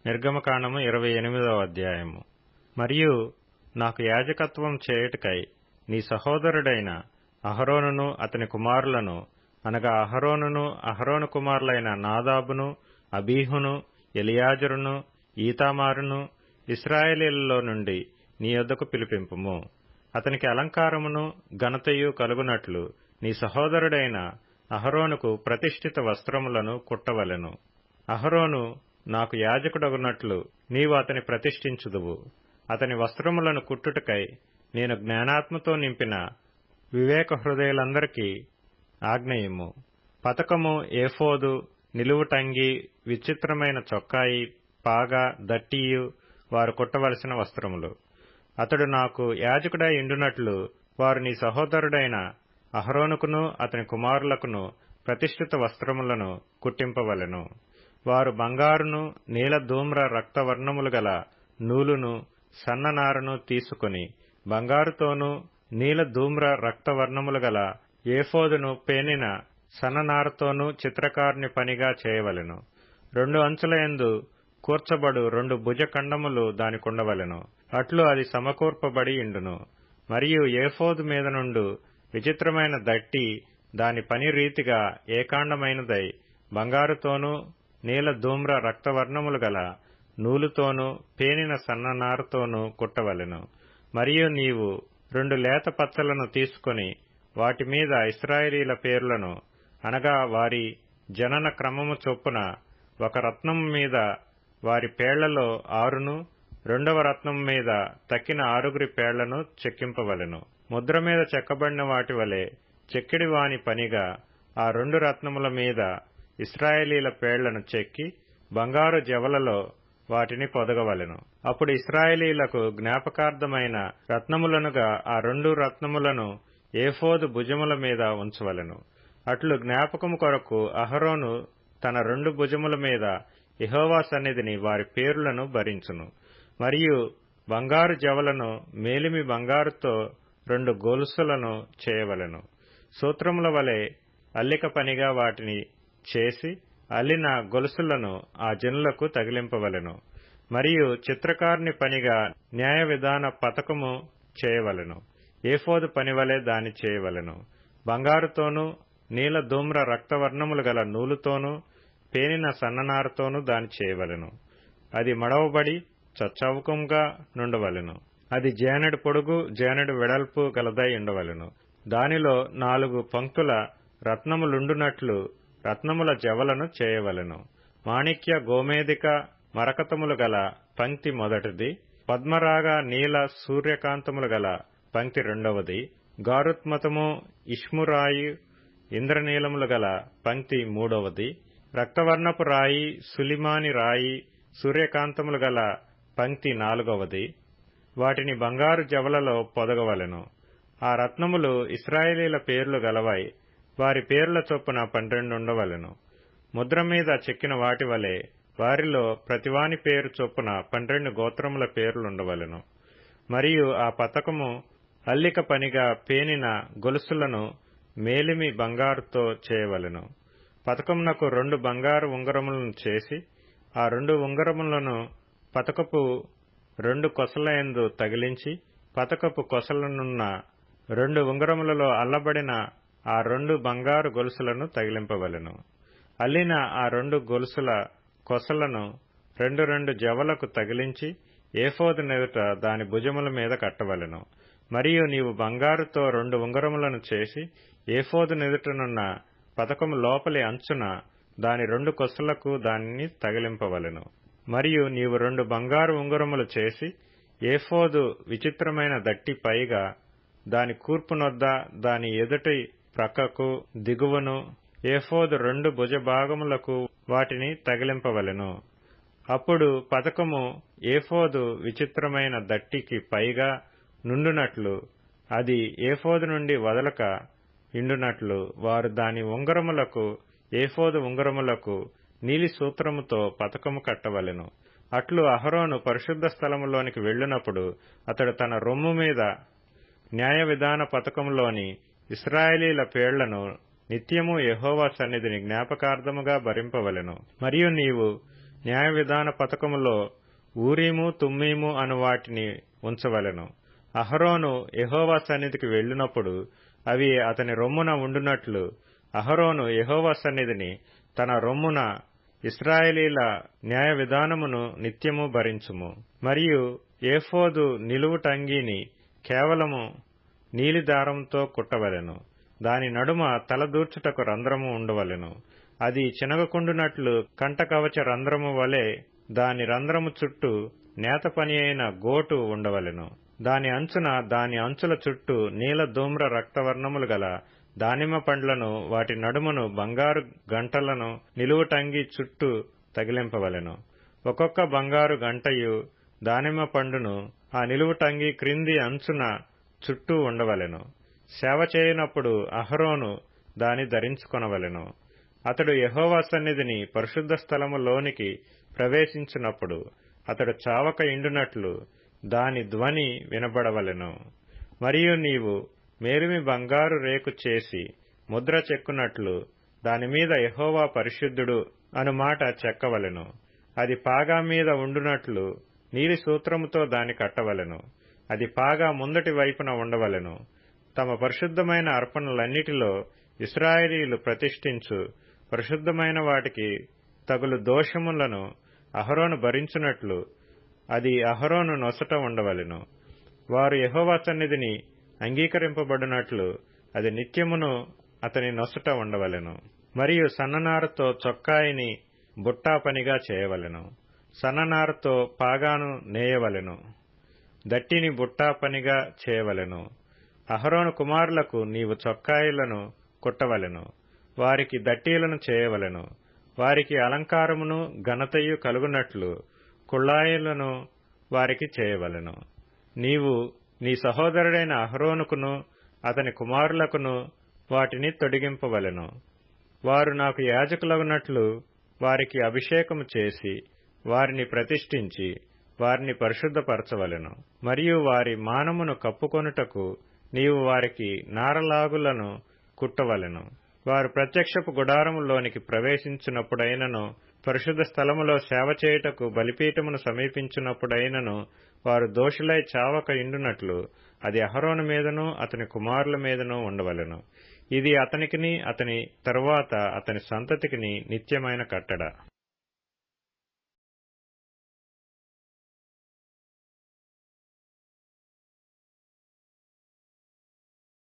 నిర్గమకాండము 28వ అధ్యాయము. మరియు నాకు యాజకత్వం చేయుటకై నీ సహోదరుడైన అహరోనును అతని కుమారులను, అనగా అహరోను కుమారులైన నాదాబును, అబీహును, ఎలియాజరును, ఈతామారును ఇశ్రాయేలీయులలో నుండి నీ యొద్దకు పిలిపింపుము. అతనికి అలంకారమును ఘనతయు కలుగునట్లు నీ సహోదరుడైన అహరోనుకు ప్రతిష్ఠిత వస్త్రములను కుట్టవలెను. అహరోను నాకు యాజకుడగునట్లు నీవు అతని ప్రతిష్ఠించుదువు. అతని వస్త్రములను కుట్టుటకై నేను జ్ఞానాత్మతో నింపిన వివేక హృదయులందరికీ ఆజ్ఞయిమ్ము. పతకము, ఏఫోదు, నిలువుటంగి, విచిత్రమైన చొక్కాయి, పాగా, దట్టియు వారు కుట్టవలసిన వస్త్రములు. అతడు నాకు యాజకుడై ఇండునట్లు వారు నీ సహోదరుడైన అహరోనుకును అతని కుమారులకును ప్రతిష్ఠిత వస్త్రములను కుట్టింపవలెను. వారు బంగారును, నీల ధూమ్ర రక్తవర్ణములు గల నూలును, సన్ననారను తీసుకుని బంగారుతోనూ నీల ధూమ్ర రక్తవర్ణములు గల ఏఫోదును పేనిన సన్ననారతోనూ చిత్రకారుని పనిగా చేయవలెను. 2 అంచులయందు కూర్చబడు 2 భుజఖండములు దానికుండవలెను. అట్లు అది సమకూర్పబడి ఇండును. మరియు ఏఫోదు మీద నుండు విచిత్రమైన దట్టి దాని పని రీతిగా ఏకాండమైనదై బంగారుతోనూ నీల ధూమ్ర రక్తవర్ణములు గల నూలుతోనూ పేనిన సన్ననారతోనూ కుట్టవలెను. మరియు నీవు 2 లేత పచ్చలను తీసుకొని వాటి మీద ఇశ్రాయేలీయుల పేర్లను, అనగా వారి జనన క్రమము చొప్పున ఒక రత్నము మీద వారి పేళ్లలో 6ను, 2వ రత్నము మీద తక్కిన 6 పేళ్లను చెక్కింపవలెను. ముద్ర మీద చెక్కబడిన వాటి వలె చెక్కిడి వాని పనిగా ఆ 2 రత్నముల మీద ఇశ్రాయేలీయుల పేళ్లను చెక్కి బంగారు జవలలో వాటిని పొదగవలెను. అప్పుడు ఇశ్రాయేలీయులకు జ్ఞాపకార్థమైన రత్నములనుగా ఆ 2 రత్నములను ఏఫోదు భుజముల మీద ఉంచవలెను. అట్లు జ్ఞాపకము కొరకు అహరోను తన 2 భుజముల మీద యెహోవా సన్నిధిని వారి పేరులను భరించును. మరియు బంగారు జవలను మేలిమి బంగారుతో 2 గొలుసులను చేయవలెను. సూత్రముల వలె అల్లిక పనిగా వాటిని చేసి అల్లిన గొలుసులను ఆ జనులకు తగిలింపవలెను. మరియు చిత్రకారుని పనిగా న్యాయ విధాన పతకము చేయవలెను. ఏఫోదు పనివలె దాని చేయవలెను. బంగారుతోనూ నీల ధూమ్ర రక్తవర్ణములు గల నూలుతోనూ పేనిన సన్ననారతోనూ దాని చేయవలెను. అది మడవబడి చచ్చవుకంగా నుండవలెను. అది జేనెడు పొడుగు, జేనెడు వెడల్పు గలదై ఉండవలెను. దానిలో 4 పంక్తుల రత్నములుండునట్లు రత్నముల జవలను చేయవలెను. మాణిక్య, గోమేదిక, మరకతములు గల పంక్తి మొదటిది, పద్మరాగ, నీల, సూర్యకాంతములు గల పంక్తి రెండవది, గారుత్మతము, ఇష్మురాయి, ఇంద్రనీలములు గల పంక్తి మూడవది, రక్తవర్ణపు రాయి, సులిమాని రాయి, సూర్యకాంతములు గల పంక్తి 4వది. వాటిని బంగారు జవలలో పొదగవలెను. ఆ రత్నములు ఇశ్రాయేలీయుల పేర్లు గలవై వారి పేర్ల చొప్పున 12 ఉండవలెను. ముద్ర మీద చెక్కిన వాటి వలె వారిలో ప్రతివాని పేరు చొప్పున 12 గోత్రముల పేర్లుండవలెను. మరియు ఆ పతకము అల్లిక పనిగా పేనిన గొలుసులను మేలిమి బంగారుతో చేయవలెను. పతకమునకు 2 బంగారు ఉంగరములను చేసి ఆ 2 ఉంగరములను పతకపు 2 కొసలయందు తగిలించి పతకపు కొసలనున్న 2 ఉంగరములలో అల్లబడిన ఆ 2 బంగారు గొలుసులను తగిలింపవలెను. అల్లిన ఆ 2 గొలుసుల కొసలను 2 జవలకు తగిలించి ఏఫోదు నెదుట దాని భుజముల మీద కట్టవలెను. మరియు నీవు బంగారుతో 2 ఉంగరములను చేసి ఏఫోదు నెదుటనున్న పతకము లోపలి అంచున దాని 2 కొసలకు దానిని తగిలింపవలెను. మరియు నీవు 2 బంగారు ఉంగరములు చేసి ఏఫోదు విచిత్రమైన దట్టి పైగా దాని కూర్పునొద్ద దాని ఎదుటి ప్రక్కకు దిగువను ఏఫోదు 2 భుజభాగములకు వాటిని తగిలింపవలెను. అప్పుడు పతకము ఏఫోదు విచిత్రమైన దట్టికి పైగా నుండునట్లు అది ఏఫోదు నుండి వదలక ఇండునట్లు వారు దాని ఉంగరములకు ఏఫోదు ఉంగరములకు నీలి సూత్రముతో పతకము కట్టవలెను. అట్లు అహరోను పరిశుద్ధ స్థలములోనికి వెళ్ళినప్పుడు అతడు తన రొమ్ము మీద న్యాయ విధాన పతకములోని ఇశ్రాయేలీయుల పేర్లను నిత్యము యెహోవా సన్నిధిని జ్ఞాపకార్థముగా భరింపవలెను. మరియు నీవు న్యాయ విధాన పతకములో ఊరీము తుమ్మీము అను వాటిని ఉంచవలెను. అహరోను యెహోవా సన్నిధికి వెళ్ళినప్పుడు అవి అతని రొమ్మున ఉండునట్లు అహరోను యెహోవా సన్నిధిని తన రొమ్మున ఇశ్రాయేలీల న్యాయ విధానమును నిత్యము భరించుము. మరియు ఏఫోదు నిలువుటంగీని కేవలము నీలి దారంతో కుట్టవలెను. దాని నడుమ తలదూర్చుటకు రంధ్రము ఉండవలెను. అది చినగకుండునట్లు కంటకవచ రంధ్రము వలె దాని రంధ్రము చుట్టూ నేత పని అయిన గోటు ఉండవలెను. దాని అంచున దాని అంచుల చుట్టూ నీల ధూమ్ర రక్తవర్ణములు గల దానిమ్మ పండ్లను వాటి నడుమును బంగారు గంటలను నిలువుటంగి చుట్టూ తగిలింపవలెను. ఒక్కొక్క బంగారు గంటయు దానిమ్మ పండును ఆ నిలువుటంగి క్రింది అంచున చుట్టూ ఉండవలెను. సేవ చేయనప్పుడు అహరోను దాని ధరించుకొనవలెను. అతడు యెహోవా సన్నిధిని పరిశుద్ధ స్థలములోనికి ప్రవేశించినప్పుడు అతడు చావక ఇండునట్లు దాని ధ్వని వినబడవలెను. మరియు నీవు మేలిమి బంగారు రేకు చేసి ముద్ర చెక్కునట్లు దానిమీద యెహోవా పరిశుద్ధుడు అను మాట చెక్కవలెను. అది పాగా మీద ఉండునట్లు నీలి సూత్రముతో దాని కట్టవలెను. అది పాగా ముందటి వైపున ఉండవలెను. తమ పరిశుద్ధమైన అర్పణలన్నిటిలో ఇశ్రాయేలీయులు ప్రతిష్ఠించు పరిశుద్ధమైన వాటికి తగులు దోషములను అహరోను భరించునట్లు అది అహరోను నొసట ఉండవలెను. వారు యెహోవా సన్నిధిని అంగీకరింపబడినట్లు అది నిత్యమును అతని నొసట ఉండవలెను. మరియు సన్ననారతో చొక్కాయిని బుట్టా పనిగా చేయవలెను. సన్ననారతో పాగాను నేయవలెను. దట్టిని బుట్టా పనిగా చేయవలెను. అహరోను కుమారులకు నీవు చొక్కాయిలను కుట్టవలెను. వారికి దట్టీలను చేయవలెను. వారికి అలంకారమును ఘనతయు కలుగునట్లు కుళ్ళాయిలను వారికి చేయవలెను. నీవు నీ సహోదరుడైన అహరోనుకును అతని కుమారులకును వాటిని తొడిగింపవలెను. వారు నాకు యాజకులగునట్లు వారికి అభిషేకము చేసి వారిని ప్రతిష్ఠించి వారిని పరిశుద్ధపరచవలెను. మరియు వారి మానమును కప్పుకొనుటకు నీవు వారికి నారలాగులను కుట్టవలెను. వారు ప్రత్యక్షపు గుడారములోనికి ప్రవేశించినప్పుడైనను పరిశుద్ధ స్థలములో సేవ చేయుటకు బలిపీఠమును సమీపించినప్పుడైనను వారు దోషులై చావక ఇండునట్లు అది అహరోను మీదను అతని కుమారుల మీదను ఉండవలెను. ఇది అతనికిని అతని తరువాత అతని సంతతికిని నిత్యమైన కట్టడ.